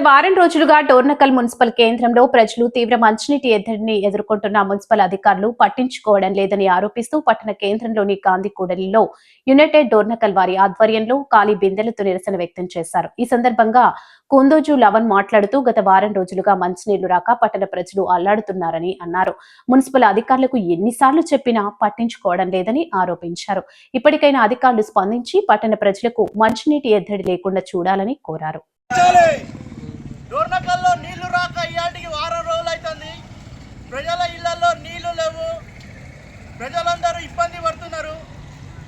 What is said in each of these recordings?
వారం రోజులుగా డోర్నకల్ మున్సిపల్ కేంద్రంలో ప్రజలు తీవ్ర మంచినీటి ఎద్దడిని ఎదుర్కొంటున్న మున్సిపల్ అధికారులు పట్టించుకోవడం లేదని ఆరోపిస్తూ పట్టణ కేంద్రంలోని గాంధీ కూడలిలో యునైటెడ్ డోర్నకల్ వారి ఆధ్వర్యంలో ఖాళీ బిందెలతో నిరసన వ్యక్తం చేశారు. ఈ సందర్భంగా కుందోజు లవన్ మాట్లాడుతూ గత వారం రోజులుగా మంచినీళ్లు రాక పట్టణ ప్రజలు అల్లాడుతున్నారని అన్నారు. మున్సిపల్ అధికారులకు ఎన్నిసార్లు చెప్పినా పట్టించుకోవడం లేదని ఆరోపించారు. ఇప్పటికైనా అధికారులు స్పందించి పట్టణ ప్రజలకు మంచినీటి ఎద్దడి లేకుండా చూడాలని కోరారు. డోర్నకల్లో నీళ్లు రాక ఇయాటికి వారం రోజులు అవుతుంది. ప్రజల ఇళ్లలో నీళ్లు లేవు. ప్రజలందరూ ఇబ్బంది పడుతున్నారు.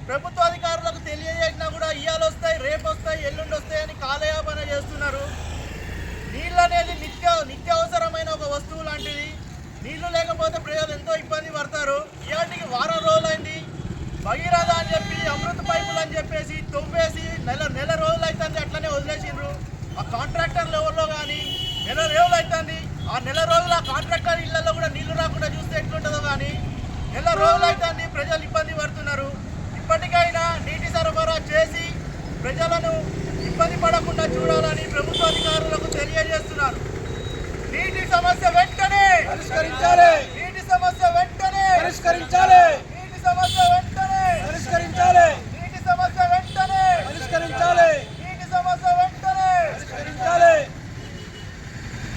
ప్రభుత్వ అధికారులకు తెలియజేసినా కూడా ఇవాళ వస్తాయి, రేపు వస్తాయి, ఎల్లుండి వస్తాయి అని కాలయాపన చేస్తున్నారు. నీళ్ళు అనేది నిత్యావసరమైన ఒక వస్తువు లాంటిది. నీళ్లు లేకపోతే ప్రజలు ఎంతో ఇబ్బంది పడతారు. ఇయాటికి వారం రోజులైంది. భగీరథ అని చెప్పి అమృత పైపులు అని చెప్పేసి తొవ్వేసి నెల రోజులు అవుతుంది, అట్లనే వదిలేసిండ్రు. ఆ కాంట్రాక్టర్ లెవెల్లో కానీ నెల రోజులు అవుతుంది. ఆ నెల రోజులు ఆ కాంట్రాక్టర్ ఇళ్లలో కూడా నీళ్లు రాకుండా చూస్తే ఎట్లుంటుందో కానీ నెల రోజులు అవుతుంది. ప్రజలు ఇబ్బంది పడుతున్నారు. ఇప్పటికైనా నీటి సరఫరా చేసి ప్రజలను ఇబ్బంది పడకుండా చూడాలని ప్రభుత్వ అధికారులకు తెలియజేస్తున్నారు. నీటి సమస్య వెంటనే పరిష్కరించాలి. నీటి సమస్య